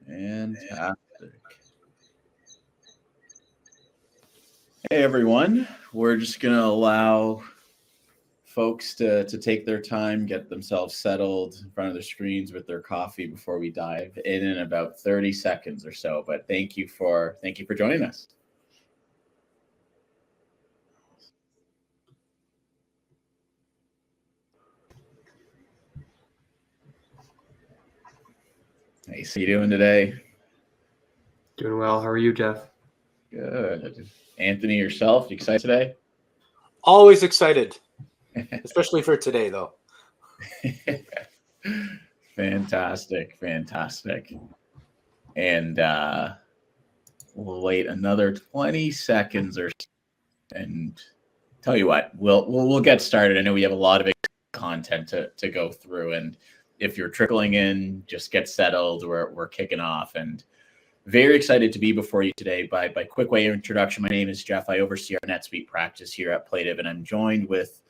Fantastic. Hey, everyone. We're just going to allow folks to take their time, get themselves settled in front of their screens with their coffee before we dive in about 30 seconds or so. But thank you for joining us. Hey, how you doing today? Doing well. How are you, Jeff? Good. Anthony, yourself, you excited today? Always excited, especially for today, though. Fantastic. And we'll wait another 20 seconds or so, and tell you what, we'll get started. I know we have a lot of content to go through, and if you're trickling in, just get settled. We're kicking off, and very excited to be before you today. By quick way of introduction, my name is Jeff. I oversee our NetSuite practice here at Plative, and I'm joined with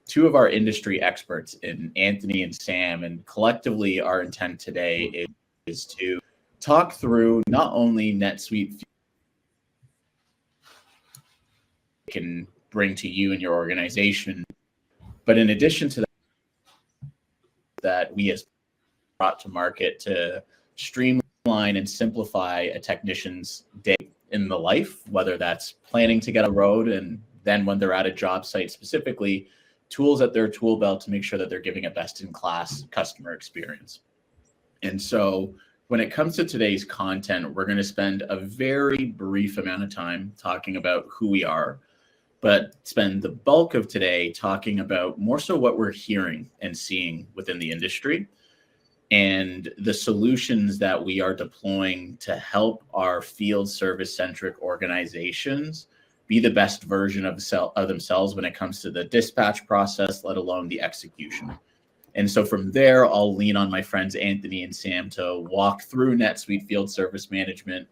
two of our industry experts in Anthony and Sam. And collectively, our intent today is to talk through not only NetSuite can bring to you and your organization, but in addition to that, we have brought to market to streamline and simplify a technician's day in the life, whether that's planning to get a road, and then when they're at a job site specifically, tools at their tool belt to make sure that they're giving a best-in-class customer experience. And so when it comes to today's content, we're going to spend a very brief amount of time talking about who we are, but spend the bulk of today talking about more so what we're hearing and seeing within the industry and the solutions that we are deploying to help our field service-centric organizations be the best version of themselves when it comes to the dispatch process, let alone the execution. And so from there, I'll lean on my friends Anthony and Sam to walk through NetSuite Field Service Management,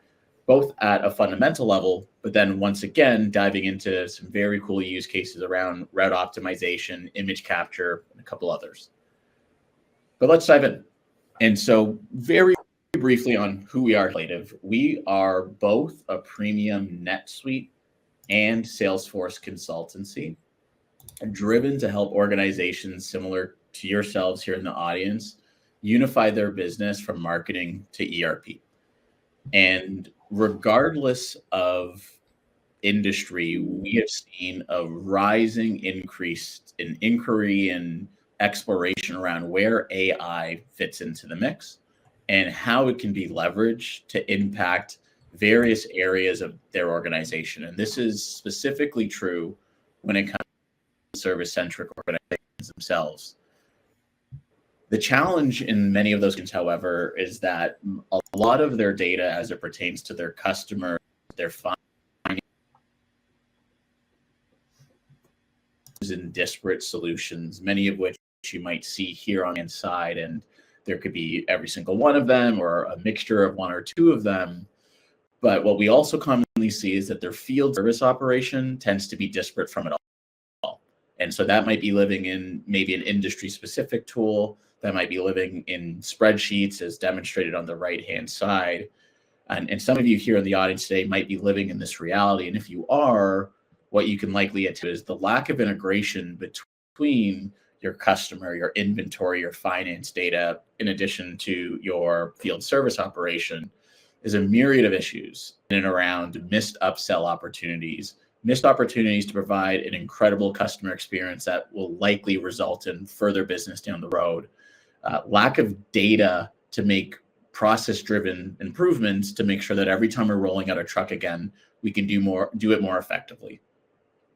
both at a fundamental level, but then once again, diving into some very cool use cases around route optimization, image capture, and a couple others. But let's dive in. And so very briefly on who we are, Plative. We are both a premium NetSuite and Salesforce consultancy, driven to help organizations similar to yourselves here in the audience unify their business from marketing to ERP. And regardless of industry, we have seen a rising increase in inquiry and exploration around where AI fits into the mix and how it can be leveraged to impact various areas of their organization. And this is specifically true when it comes to service-centric organizations themselves. The challenge in many of those things, however, is that a lot of their data as it pertains to their customers, their findings in disparate solutions, many of which you might see here on the inside, and there could be every single one of them or a mixture of one or two of them. But what we also commonly see is that their field service operation tends to be disparate from it all. And so that might be living in maybe an industry-specific tool, that might be living in spreadsheets as demonstrated on the right-hand side. And some of you here in the audience today might be living in this reality. And if you are, what you can likely get to is the lack of integration between your customer, your inventory, your finance data, in addition to your field service operation, is a myriad of issues in and around missed upsell opportunities, missed opportunities to provide an incredible customer experience that will likely result in further business down the road, lack of data to make process-driven improvements to make sure that every time we're rolling out a truck again, we can do it more effectively.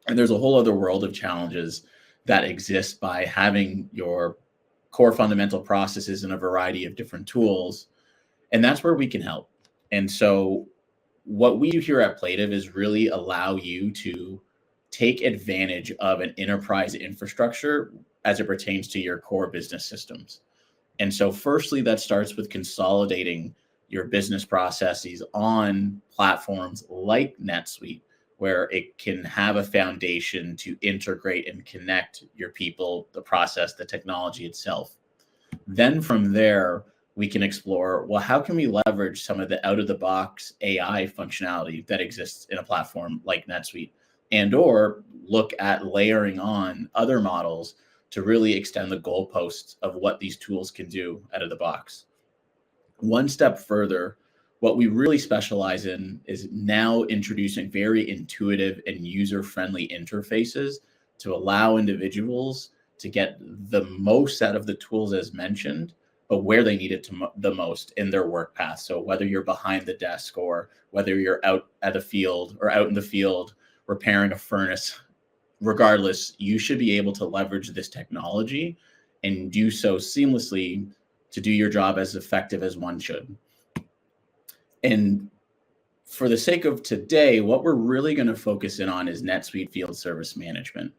And there's a whole other world of challenges that exist by having your core fundamental processes in a variety of different tools. And that's where we can help. And so what we do here at Plative is really allow you to take advantage of an enterprise infrastructure as it pertains to your core business systems. And so firstly, that starts with consolidating your business processes on platforms like NetSuite, where it can have a foundation to integrate and connect your people, the process, the technology itself. Then from there, we can explore, well, how can we leverage some of the out-of-the-box AI functionality that exists in a platform like NetSuite, and or look at layering on other models to really extend the goalposts of what these tools can do out of the box. One step further, what we really specialize in is now introducing very intuitive and user-friendly interfaces to allow individuals to get the most out of the tools as mentioned, but where they need it the most in their work path. So whether you're behind the desk or whether you're out at the field or out in the field repairing a furnace, regardless, you should be able to leverage this technology and do so seamlessly to do your job as effective as one should. And for the sake of today, what we're really going to focus in on is NetSuite Field Service Management.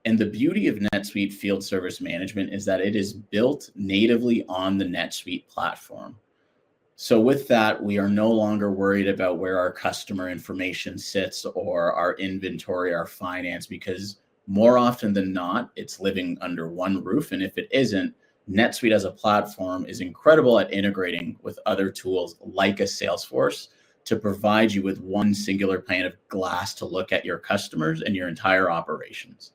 And the beauty of NetSuite Field Service Management is that it is built natively on the NetSuite platform. So with that, we are no longer worried about where our customer information sits or our inventory, our finance, because more often than not, it's living under one roof. And if it isn't, NetSuite as a platform is incredible at integrating with other tools like a Salesforce to provide you with one singular pane of glass to look at your customers and your entire operations.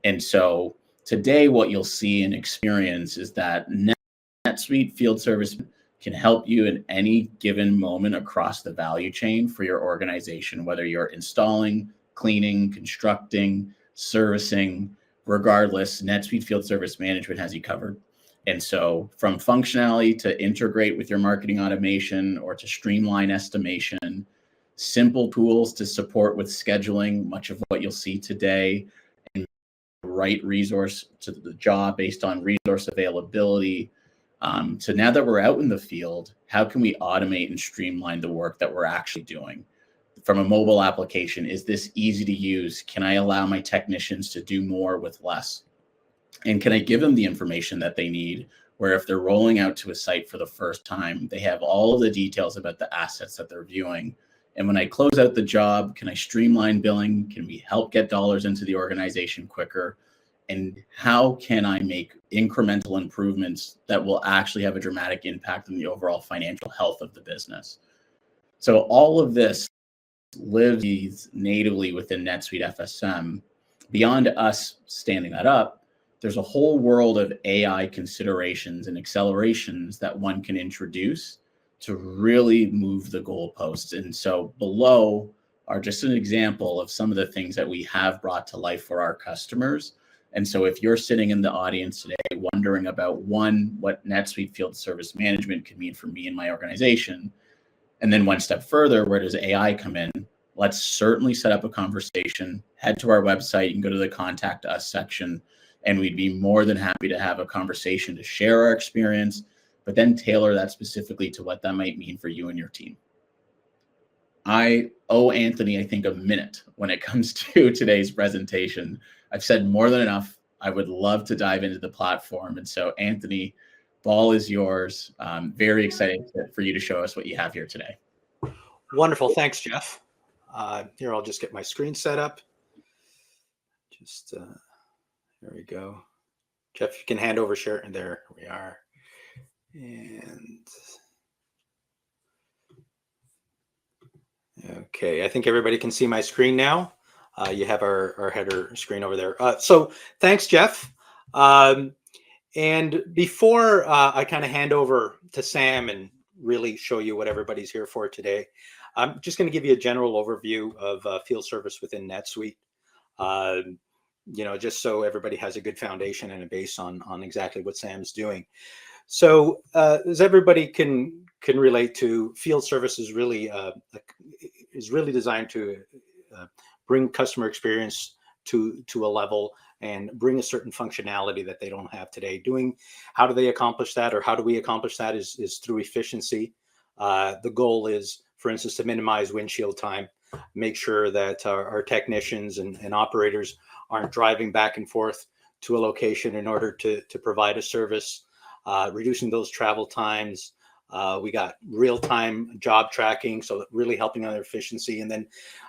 And so today, what you'll see and experience is that NetSuite Field Service can help you in any given moment across the value chain for your organization, whether you're installing, cleaning, constructing, servicing, regardless, NetSuite Field Service Management has you covered. And so from functionality to integrate with your marketing automation or to streamline estimation, simple tools to support with scheduling, much of what you'll see today, and right resource to the job based on resource availability. So now that we're out in the field, how can we automate and streamline the work that we're actually doing? From a mobile application, is this easy to use? Can I allow my technicians to do more with less? And can I give them the information that they need, where if they're rolling out to a site for the first time, they have all of the details about the assets that they're viewing. And when I close out the job, can I streamline billing? Can we help get dollars into the organization quicker? And how can I make incremental improvements that will actually have a dramatic impact on the overall financial health of the business? So all of this lives natively within NetSuite FSM. Beyond us standing that up, there's a whole world of AI considerations and accelerations that one can introduce to really move the goalposts. And so below are just an example of some of the things that we have brought to life for our customers. And so if you're sitting in the audience today wondering about, one, what NetSuite Field Service Management could mean for me and my organization, and then one step further, where does AI come in? Let's certainly set up a conversation. Head to our website and go to the Contact Us section, and we'd be more than happy to have a conversation to share our experience, but then tailor that specifically to what that might mean for you and your team. I owe Anthony, I think, a minute when it comes to today's presentation. I've said more than enough. I would love to dive into the platform. And so, Anthony, ball is yours. Very excited for you to show us what you have here today. Wonderful. Thanks, Jeff. Here, I'll just get my screen set up. Just there we go. Jeff, you can hand over share, and there we are. And okay, I think everybody can see my screen now. You have our header screen over there. So thanks, Jeff. And before I kind of hand over to Sam and really show you what everybody's here for today, I'm just going to give you a general overview of field service within NetSuite. Just so everybody has a good foundation and a base on exactly what Sam's doing. So as everybody can relate to, field service is really designed to bring customer experience to a level and bring a certain functionality that they don't have today. How do they accomplish that, or how do we accomplish that is through efficiency. The goal is, for instance, to minimize windshield time, make sure that our technicians and operators aren't driving back and forth to a location in order to provide a service, reducing those travel times. We got real-time job tracking, so really helping on their efficiency. And then,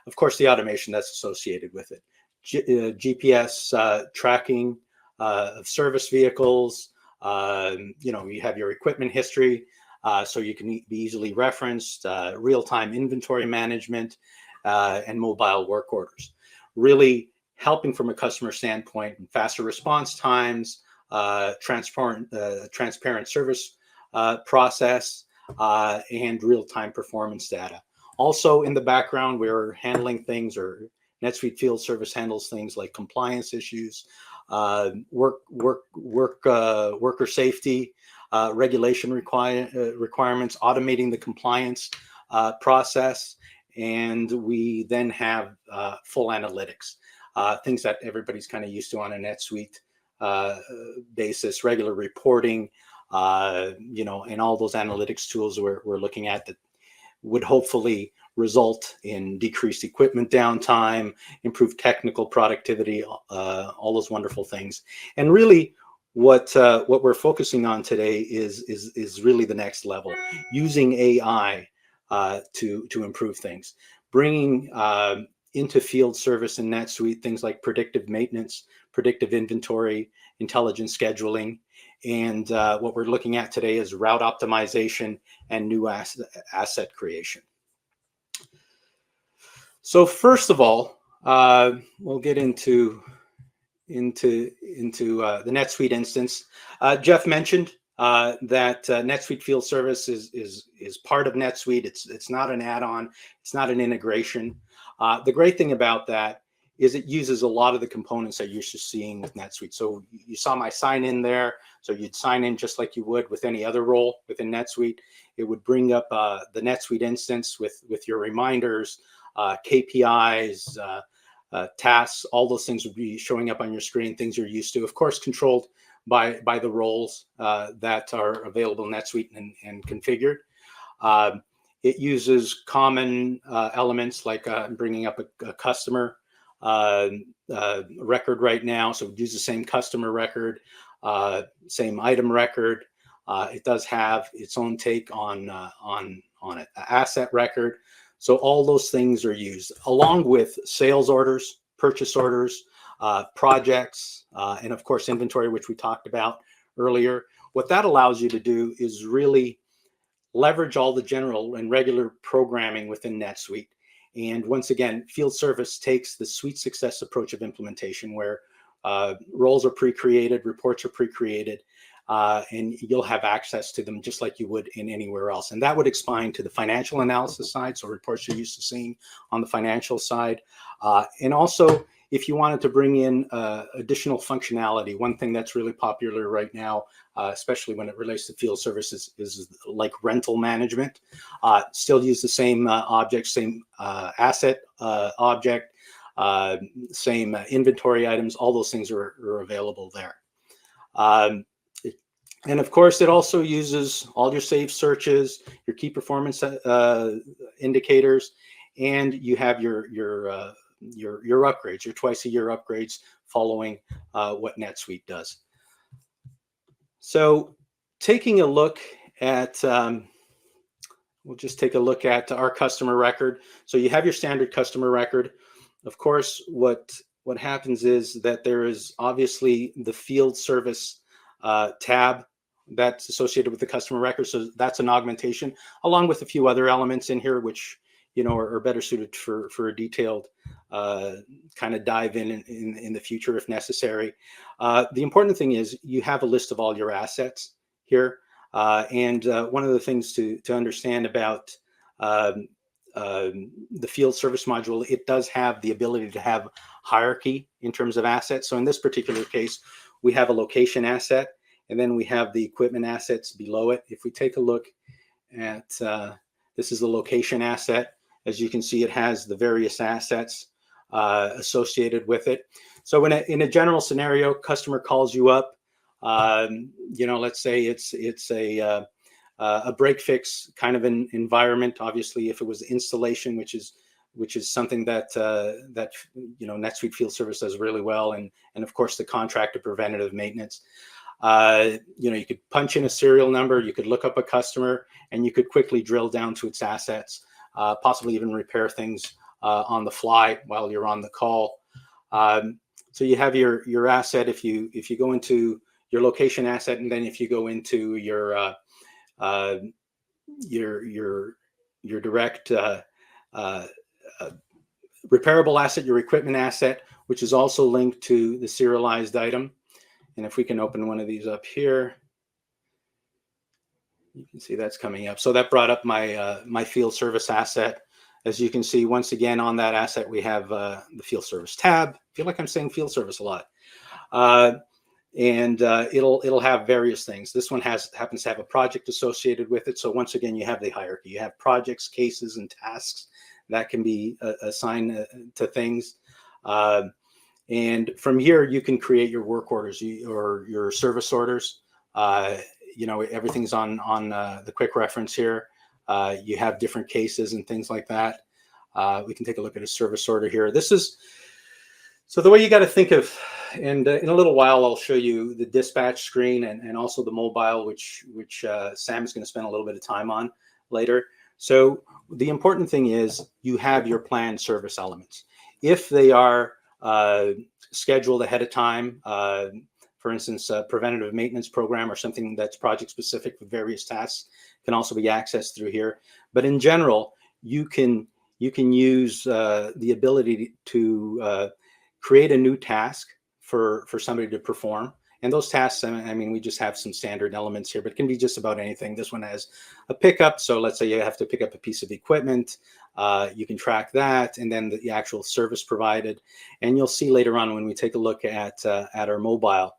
of course, the automation that's associated with it. GPS tracking of service vehicles, You have your equipment history, so you can be easily referenced, real-time inventory management, and mobile work orders. Really helping from a customer standpoint, faster response times, transparent service process, and real-time performance data. Also in the background, we're handling things, or NetSuite Field Service handles things like compliance issues, worker safety, regulation requirements, automating the compliance process, and we then have full analytics, things that everybody's kind of used to on a NetSuite basis, regular reporting, and all those analytics tools we're looking at that would hopefully result in decreased equipment downtime, improved technical productivity, all those wonderful things. And really, what we're focusing on today is really the next level, using AI to improve things, bringing into field service in NetSuite things like predictive maintenance, predictive inventory, intelligent scheduling, and what we're looking at today is route optimization and new asset creation. So first of all, we'll get into the NetSuite instance. Jeff mentioned that NetSuite Field Service is part of NetSuite. It's not an add-on. It's not an integration. The great thing about that is it uses a lot of the components that you're used to seeing with NetSuite. So you saw my sign in there. So you'd sign in just like you would with any other role within NetSuite. It would bring up the NetSuite instance with your reminders, KPIs, tasks. All those things would be showing up on your screen, things you're used to, of course, controlled by the roles that are available in NetSuite and configured. It uses common elements like bringing up a customer record right now. So it uses the same customer record, same item record. It does have its own take on an asset record. So all those things are used along with sales orders, purchase orders, projects, and of course inventory, which we talked about earlier. What that allows you to do is really leverage all the general and regular programming within NetSuite. And once again, field service takes the suite success approach of implementation, where roles are pre-created, reports are pre-created, and you'll have access to them just like you would in anywhere else. And that would expand to the financial analysis side, so reports you're used to seeing on the financial side. And also, if you wanted to bring in additional functionality, one thing that's really popular right now, especially when it relates to field services, is like rental management. Still use the same object, same asset object, same inventory items. All those things are available there. And of course, it also uses all your saved searches, your key performance indicators, and you have your upgrades, your twice-a-year upgrades following what NetSuite does. So taking a look at, we'll just take a look at our customer record. So you have your standard customer record. Of course, what happens is that there is obviously the field service tab that's associated with the customer record. So that's an augmentation, along with a few other elements in here, which are better suited for a detailed kind of dive in the future if necessary. The important thing is you have a list of all your assets here. And one of the things to understand about the field service module, it does have the ability to have hierarchy in terms of assets. So in this particular case, we have a location asset, and then we have the equipment assets below it. If we take a look at, this is the location asset. As you can see, it has the various assets associated with it. So in a general scenario, customer calls you up. Let's say it's a break fix kind of an environment. Obviously, if it was installation, which is something that NetSuite Field Service does really well, and of course the contractor preventative maintenance. You could punch in a serial number, you could look up a customer, and you could quickly drill down to its assets, possibly even repair things on the fly while you're on the call. So you have your asset. If you go into location asset, and then if you go into your direct repairable asset, your equipment asset, which is also linked to the serialized item. And if we can open one of these up here, you can see that's coming up. So that brought up my my field service asset. As you can see, once again on that asset, we have the field service tab. I feel like I'm saying field service a lot. It'll have various things. This one happens to have a project associated with it. So once again, you have the hierarchy. You have projects, cases, and tasks that can be assigned to things. And from here, you can create your work orders or your service orders. You know, everything's on the quick reference here. You have different cases and things like that. We can take a look at a service order here. So the way you got to think of, and in a little while, I'll show you the dispatch screen and also the mobile, which Sam is going to spend a little bit of time on later. So the important thing is you have your planned service elements. If they are scheduled ahead of time, for instance, a preventative maintenance program or something that's project specific with various tasks can also be accessed through here. But in general, you can use the ability to create a new task for somebody to perform. And those tasks, I mean, we just have some standard elements here, but it can be just about anything. This one has a pickup. So let's say you have to pick up a piece of equipment. You can track that, and then the actual service provided. And you'll see later on when we take a look at our mobile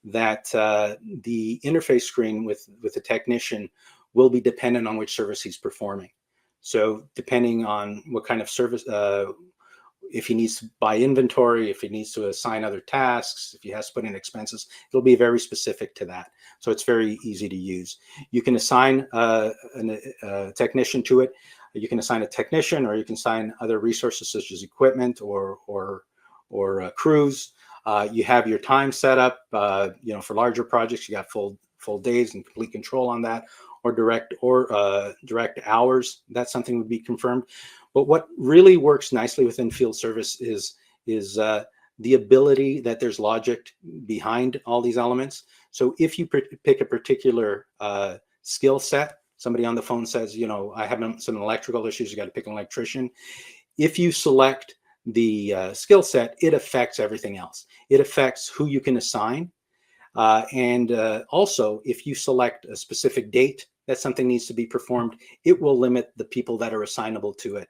that the interface screen with the technician will be dependent on which service he's performing. So depending on what kind of service, if he needs to buy inventory, if he needs to assign other tasks, if he has to put in expenses, it'll be very specific to that. So it's very easy to use. You can assign a technician to it. You can assign a technician, or you can assign other resources such as equipment or crews. You have your time set up. You know, for larger projects, you got full days and complete control on that, or direct hours. That's something would be confirmed. But what really works nicely within field service is the ability that there's logic behind all these elements. So if you pick a particular skill set, somebody on the phone says, you know, I have some electrical issues, you got to pick an electrician. If you select the skill set, it affects everything else. It affects who you can assign. And also, if you select a specific date that something needs to be performed, it will limit the people that are assignable to it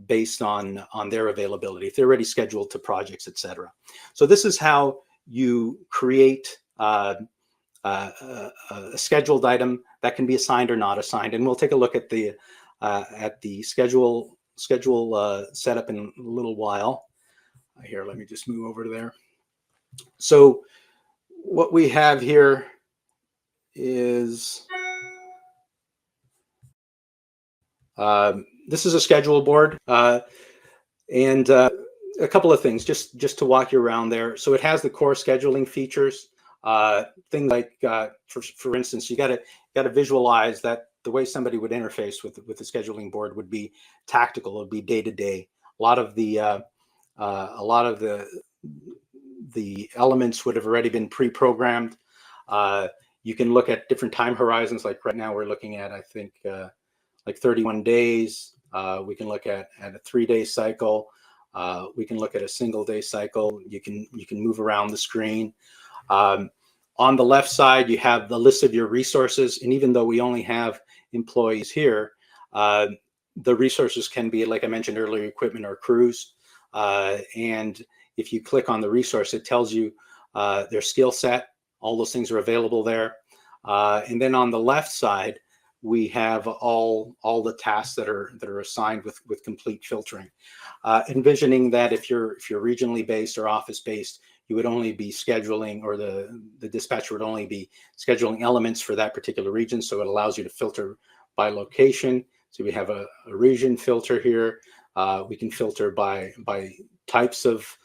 based on their availability, if they're already scheduled to projects, etc. So this is how you create a scheduled item that can be assigned or not assigned. And we'll take a look at the schedule setup in a little while. Here, let me just move over to there. So what we have here is this is a schedule board, and a couple of things just to walk you around there. So it has the core scheduling features, things like, for instance, you got to visualize that the way somebody would interface with the scheduling board would be tactical, it would be day to day. A lot of the elements would have already been pre-programmed. You can look at different time horizons. Like right now, we're looking at, I think, like 31 days. We can look at a 3-day cycle. We can look at a single day cycle. You can move around the screen. On the left side, you have the list of your resources. And even though we only have employees here, the resources can be, like I mentioned earlier, equipment or crews. And if you click on the resource, it tells you their skill set. All those things are available there. And then on the left side, we have all the tasks that are assigned with complete filtering. Envisioning that if you're regionally based or office based, you would only be scheduling, or the dispatcher would only be scheduling elements for that particular region. So it allows you to filter by location. So we have a region filter here. We can filter by types of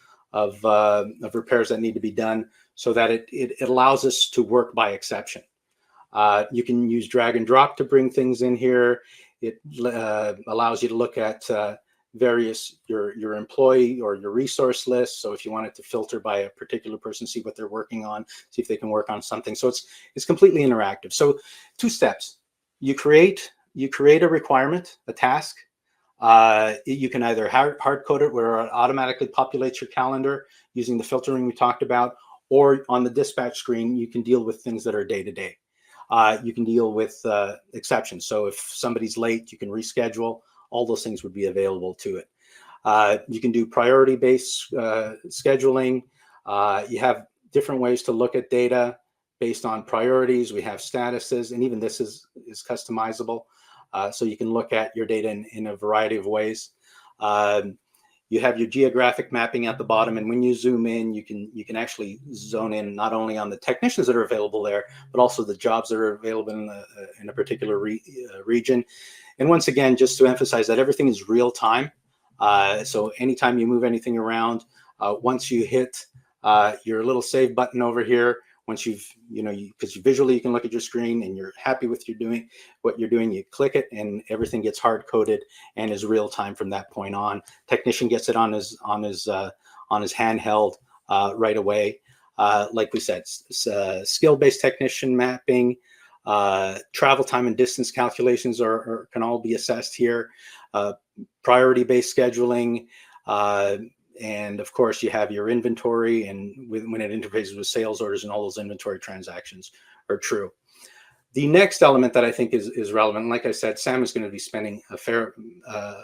repairs that need to be done, so that it allows us to work by exception. You can use drag and drop to bring things in here. It allows you to look at your employee or your resource list. So if you wanted to filter by a particular person, see what they're working on, see if they can work on something. So it's completely interactive. So 2 steps: you create a requirement, a task. You can either hard code it where it automatically populates your calendar using the filtering we talked about, or on the dispatch screen, you can deal with things that are day to day. You can deal with exceptions. So if somebody's late, you can reschedule. All those things would be available to it. You can do priority-based scheduling. You have different ways to look at data based on priorities. We have statuses, and even this is customizable. So you can look at your data in a variety of ways. You have your geographic mapping at the bottom, and when you zoom in, you can actually zone in not only on the technicians that are available there, but also the jobs that are available in a particular region. And once again, just to emphasize that everything is real time. So anytime you move anything around, once you hit your little save button over here, once because visually you can look at your screen and you're happy with what you're doing, you click it and everything gets hard coded and is real time from that point on. Technician gets it on his handheld right away. Like we said, skill-based technician mapping, travel time and distance calculations can all be assessed here. Priority-based scheduling, and of course you have your inventory, and when it interfaces with sales orders, and all those inventory transactions are true. The next element that I think is relevant, like I said, Sam is going to be spending a fair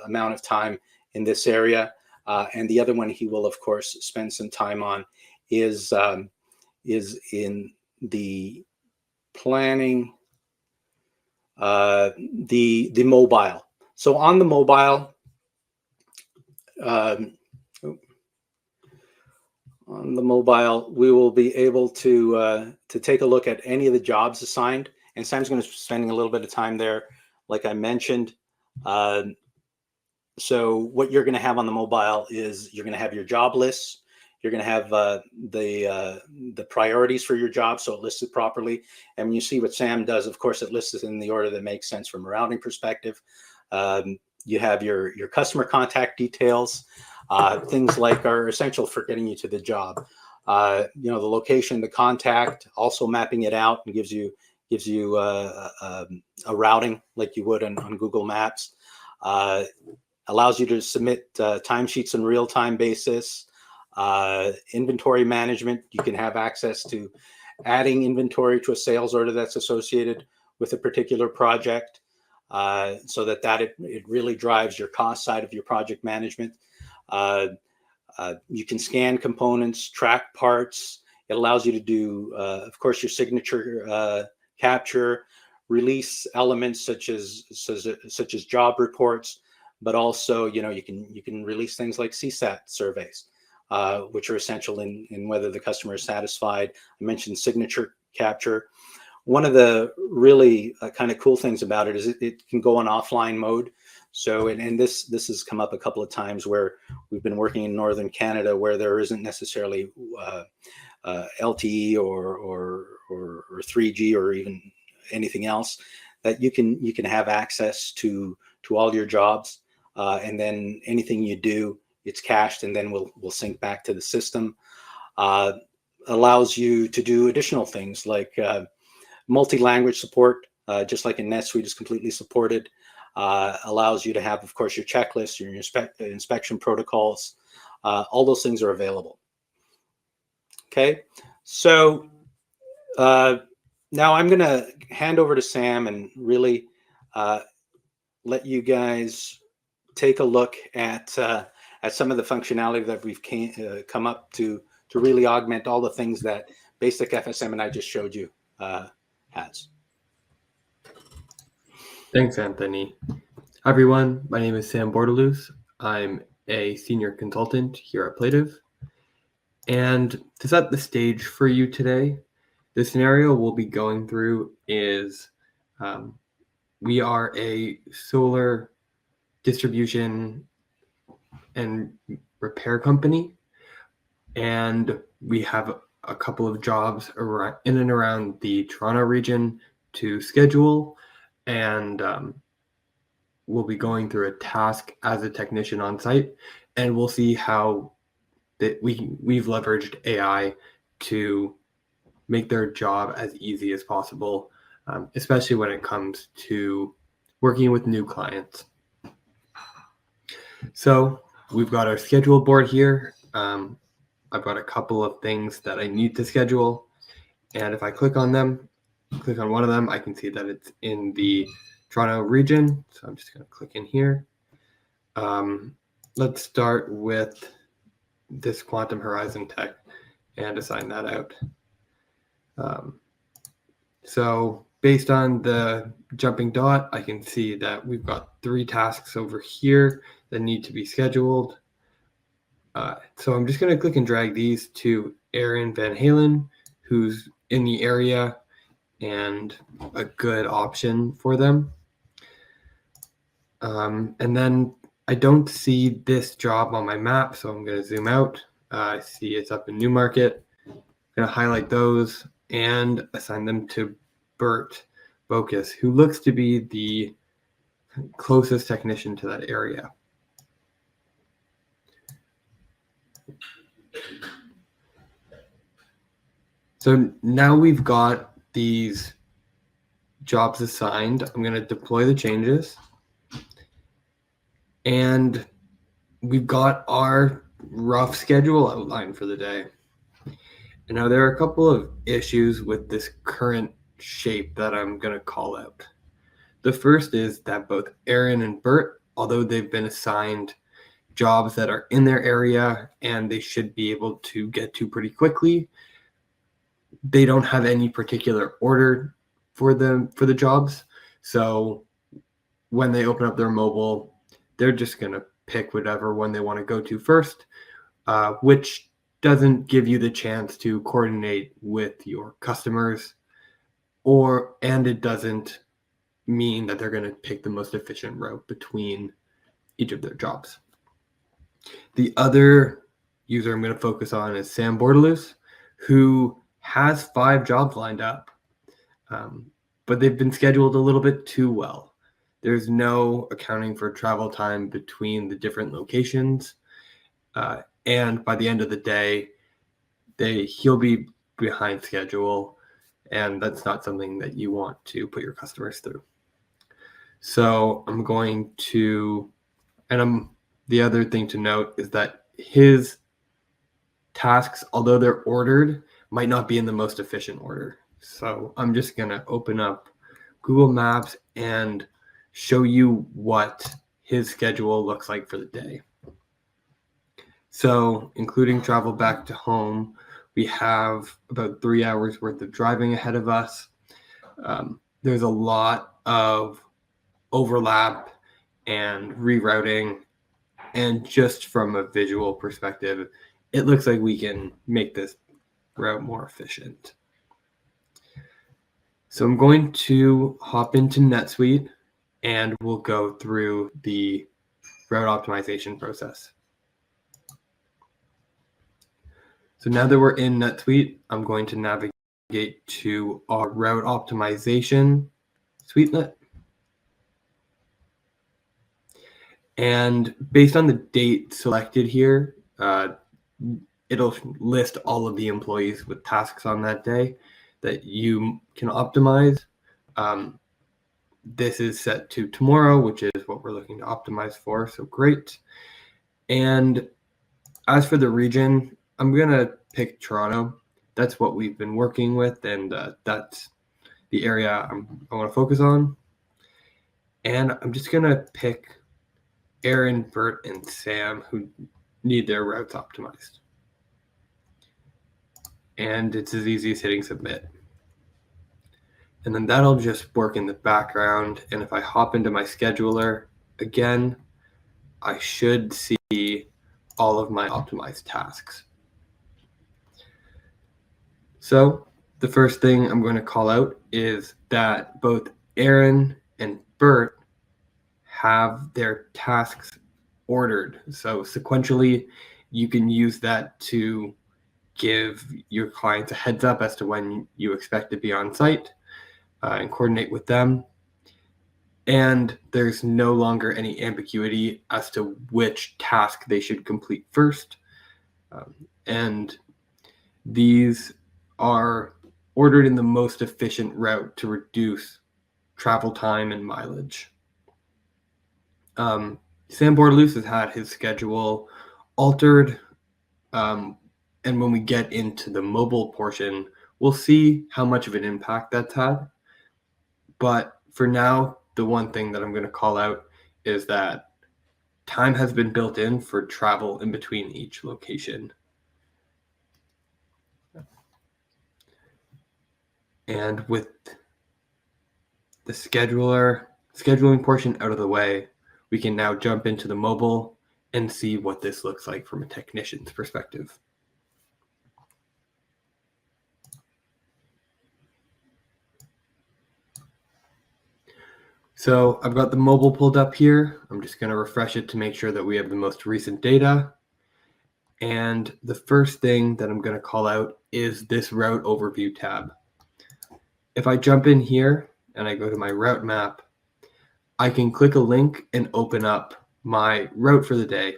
amount of time in this area, and the other one he will of course spend some time on is in the planning, the mobile. So on the mobile, we will be able to take a look at any of the jobs assigned, and Sam's going to be spending a little bit of time there, like I mentioned. So what you're going to have on the mobile is you're going to have your job lists. You're going to have the priorities for your job, so it lists it properly. And when you see what Sam does, of course, it lists it in the order that makes sense from a routing perspective. You have your customer contact details, things like are essential for getting you to the job. The location, the contact, also mapping it out and gives you a routing like you would on Google Maps. Allows you to submit timesheets on real-time basis. Inventory management, you can have access to adding inventory to a sales order that's associated with a particular project, so that it really drives your cost side of your project management. You can scan components, track parts. It allows you to do, of course, your signature capture, release elements such as job reports, but also you can release things like CSAT surveys, which are essential in whether the customer is satisfied. I mentioned signature capture. One of the really kind of cool things about it is it can go on offline mode. So, and this has come up a couple of times where we've been working in Northern Canada where there isn't necessarily LTE or 3G or even anything else, that you can have access to all your jobs, and then anything you do, it's cached and then we'll sync back to the system. Allows you to do additional things like multi-language support, just like in NetSuite is completely supported. Allows you to have, of course, your checklists, your inspection protocols. All those things are available. Okay, so now I'm going to hand over to Sam and really let you guys take a look at some of the functionality that we've come up to really augment all the things that basic FSM and I just showed you has. Thanks, Anthony. Hi, everyone. My name is Sam Bordelus. I'm a senior consultant here at Plative. And to set the stage for you today, the scenario we'll be going through is we are a solar distribution and repair company, and we have a couple of jobs in and around the Toronto region to schedule, and will be going through a task as a technician on site, and we'll see how that we've leveraged AI to make their job as easy as possible, especially when it comes to working with new clients. So we've got our schedule board here. I've got a couple of things that I need to schedule. And if I click on one of them, I can see that it's in the Toronto region. So I'm just going to click in here. Let's start with this Quantum Horizon Tech and assign that out. So based on the jumping dot, I can see that we've got 3 tasks over here that need to be scheduled. So I'm just going to click and drag these to Aaron Van Halen, who's in the area and a good option for them. And then I don't see this job on my map, so I'm going to zoom out. I see it's up in Newmarket. I'm going to highlight those and assign them to Bert Bocus, who looks to be the closest technician to that area. So now we've got these jobs assigned. I'm going to deploy the changes. And we've got our rough schedule outlined for the day. And now there are a couple of issues with this current shape that I'm going to call out. The first is that both Aaron and Bert, although they've been assigned jobs that are in their area and they should be able to get to pretty quickly, they don't have any particular order for the jobs. So when they open up their mobile, they're just going to pick whatever one they want to go to first, which doesn't give you the chance to coordinate with your customers, and it doesn't mean that they're going to pick the most efficient route between each of their jobs. The other user I'm going to focus on is Sam Bordelus, who has 5 jobs lined up, but they've been scheduled a little bit too well. There's no accounting for travel time between the different locations, and by the end of the day, he'll be behind schedule, and that's not something that you want to put your customers through. So I'm going to, the other thing to note is that his tasks, although they're ordered, might not be in the most efficient order. So I'm just going to open up Google Maps and show you what his schedule looks like for the day. So including travel back to home, we have about 3 hours worth of driving ahead of us. There's a lot of overlap and rerouting, and just from a visual perspective, it looks like we can make this route more efficient. So I'm going to hop into NetSuite and we'll go through the route optimization process. So now that we're in NetSuite, I'm going to navigate to our route optimization suitelet. And based on the date selected here, it'll list all of the employees with tasks on that day that you can optimize. This is set to tomorrow, which is what we're looking to optimize for, so great. And as for the region, I'm going to pick Toronto. That's what we've been working with, and that's the area I want to focus on. And I'm just going to pick Aaron, Bert, and Sam, who need their routes optimized. And it's as easy as hitting submit. And then that'll just work in the background. And if I hop into my scheduler again, I should see all of my optimized tasks. So the first thing I'm going to call out is that both Aaron and Bert have their tasks ordered. So sequentially, you can use that to give your clients a heads up as to when you expect to be on site and coordinate with them. And there's no longer any ambiguity as to which task they should complete first. And these are ordered in the most efficient route to reduce travel time and mileage. Sam Bordelus has had his schedule altered, and when we get into the mobile portion, we'll see how much of an impact that's had. But for now, the one thing that I'm going to call out is that time has been built in for travel in between each location. And with the scheduling portion out of the way, we can now jump into the mobile and see what this looks like from a technician's perspective. So I've got the mobile pulled up here. I'm just going to refresh it to make sure that we have the most recent data. And the first thing that I'm going to call out is this route overview tab. If I jump in here and I go to my route map, I can click a link and open up my route for the day.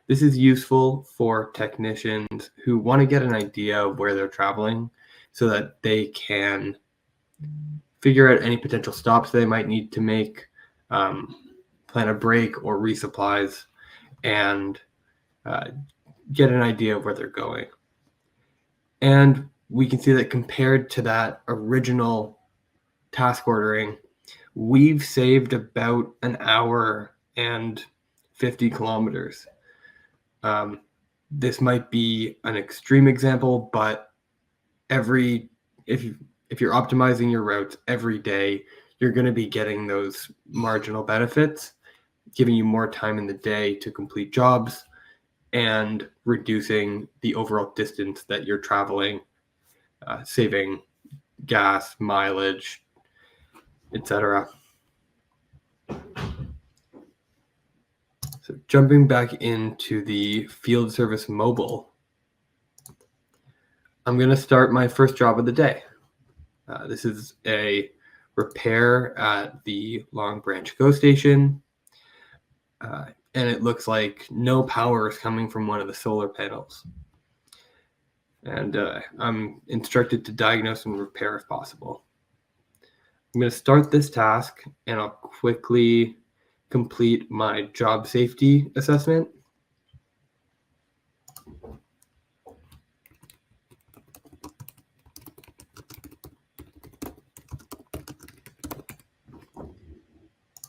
This is useful for technicians who want to get an idea of where they're traveling so that they can figure out any potential stops they might need to make, plan a break or resupplies, and get an idea of where they're going. And we can see that compared to that original task ordering, we've saved about an hour and 50 kilometers. This might be an extreme example, but if you're optimizing your routes every day, you're going to be getting those marginal benefits, giving you more time in the day to complete jobs and reducing the overall distance that you're traveling, saving gas, mileage, etc. So jumping back into the field service mobile, I'm going to start my first job of the day. This is a repair at the Long Branch GO station, and it looks like no power is coming from one of the solar panels. And I'm instructed to diagnose and repair if possible. I'm going to start this task, and I'll quickly complete my job safety assessment.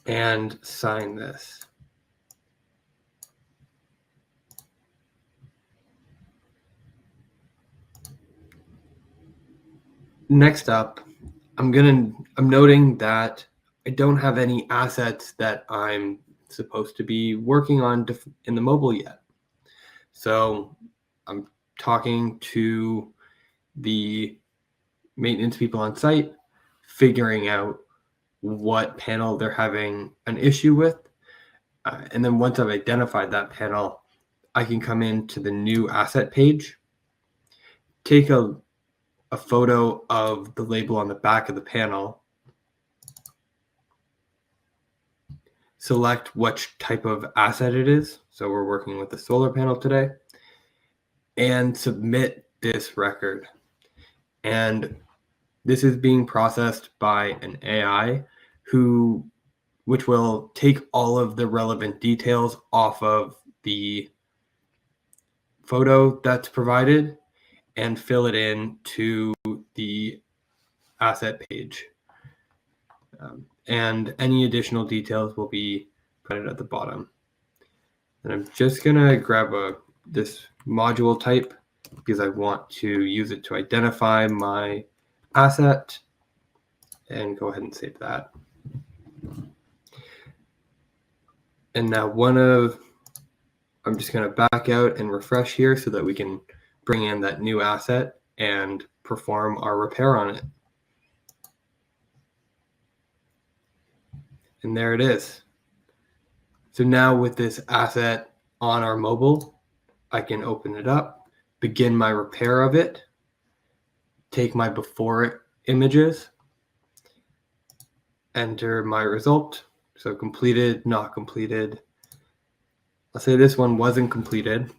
And sign this. Next up, I'm noting that I don't have any assets that I'm supposed to be working on in the mobile yet. So I'm talking to the maintenance people on site, figuring out what panel they're having an issue with. And then once I've identified that panel, I can come into the new asset page, take a photo of the label on the back of the panel, select which type of asset it is. So we're working with the solar panel today, and submit this record. And this is being processed by an AI which will take all of the relevant details off of the photo that's provided and fill it in to the asset page. And any additional details will be put at the bottom. And I'm just going to grab this module type because I want to use it to identify my asset, and go ahead and save that. And now I'm just going to back out and refresh here so that we can bring in that new asset and perform our repair on it. And there it is. So now with this asset on our mobile, I can open it up, begin my repair of it, take my before images, enter my result. So completed, not completed. Let's say this one wasn't completed.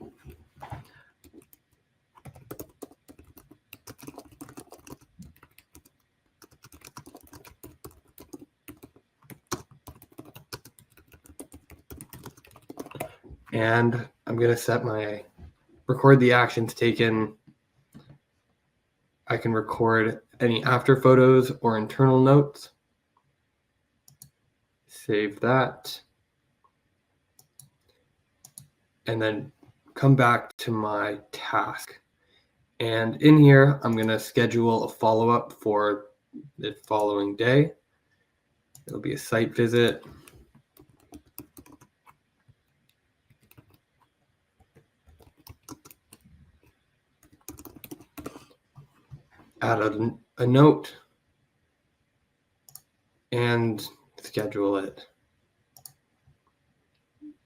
And I'm going to record the actions taken. I can record any after photos or internal notes. Save that. And then come back to my task. And in here, I'm going to schedule a follow-up for the following day. It'll be a site visit. Add a note and schedule it.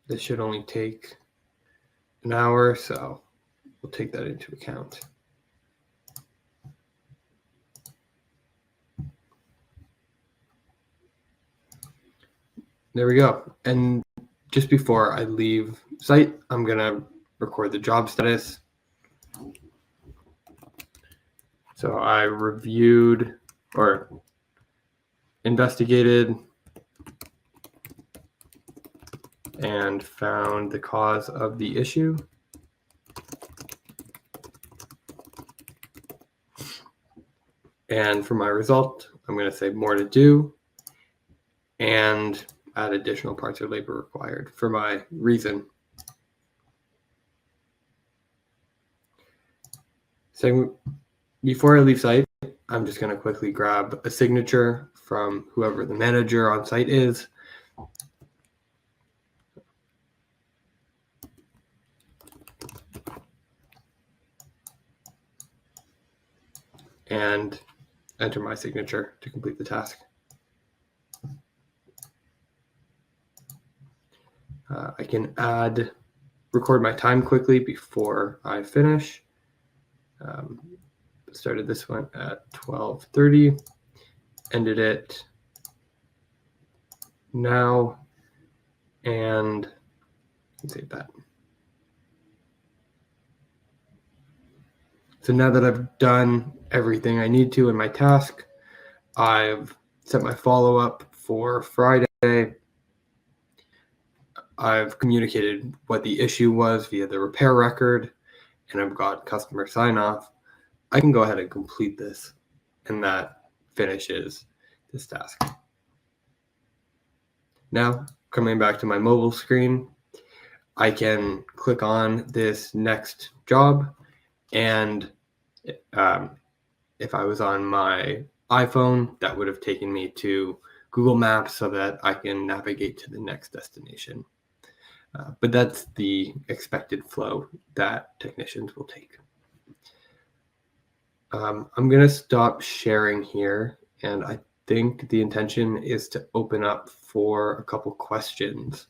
This should only take an hour, so we'll take that into account. There we go. And just before I leave site, I'm going to record the job status. So I reviewed or investigated and found the cause of the issue. And for my result, I'm going to say more to do and add additional parts of labor required for my reason. So before I leave site, I'm just going to quickly grab a signature from whoever the manager on site is. And enter my signature to complete the task. I can record my time quickly before I finish. Started this one at 12:30, ended it now, and save that. So now that I've done everything I need to in my task, I've set my follow-up for Friday. I've communicated what the issue was via the repair record, and I've got customer sign-off. I can go ahead and complete this, and that finishes this task. Now, coming back to my mobile screen, I can click on this next job, and if I was on my iPhone, that would have taken me to Google Maps so that I can navigate to the next destination. But that's the expected flow that technicians will take. I'm going to stop sharing here, and I think the intention is to open up for a couple questions.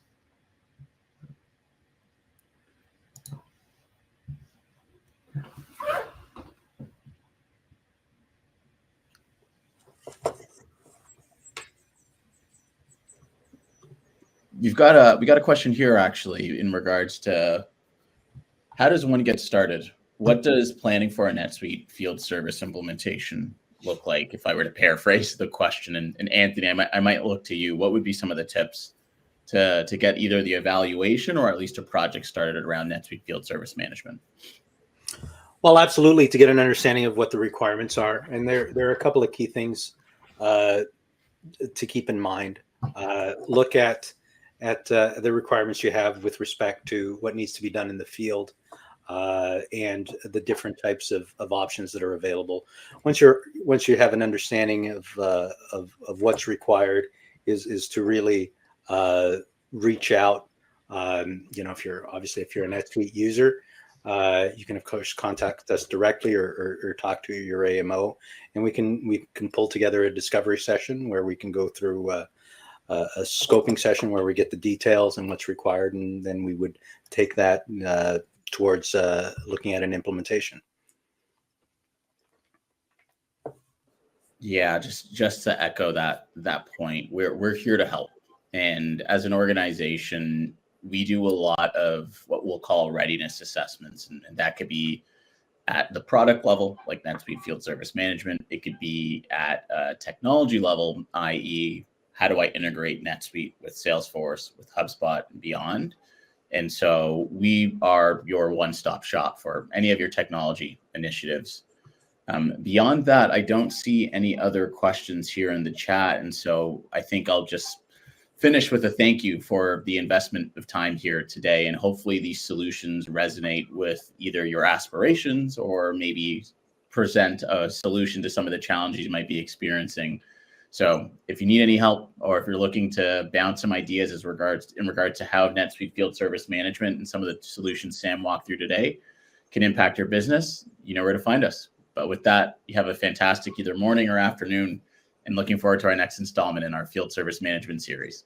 We got a question here actually in regards to how does one get started? What does planning for a NetSuite field service implementation look like? If I were to paraphrase the question, and Anthony, I might look to you. What would be some of the tips to get either the evaluation or at least a project started around NetSuite field service management? Well, absolutely, to get an understanding of what the requirements are. And there are a couple of key things to keep in mind. Look at the requirements you have with respect to what needs to be done in the field, and the different types of options that are available. Once you have an understanding of what's required, is to really reach out. If you're a NetSuite user, you can of course contact us directly or talk to your AMO, and we can pull together a discovery session where we can go through a scoping session where we get the details and what's required, and then we would take that towards looking at an implementation. Yeah, just to echo that point, we're here to help. And as an organization, we do a lot of what we'll call readiness assessments. And that could be at the product level, like NetSuite Field Service Management. It could be at a technology level, i.e., how do I integrate NetSuite with Salesforce, with HubSpot, and beyond? And so we are your one-stop shop for any of your technology initiatives. Beyond that, I don't see any other questions here in the chat. And so I think I'll just finish with a thank you for the investment of time here today. And hopefully these solutions resonate with either your aspirations or maybe present a solution to some of the challenges you might be experiencing. So if you need any help, or if you're looking to bounce some ideas in regard to how NetSuite Field Service Management and some of the solutions Sam walked through today can impact your business, you know where to find us. But with that, you have a fantastic either morning or afternoon, and looking forward to our next installment in our field service management series.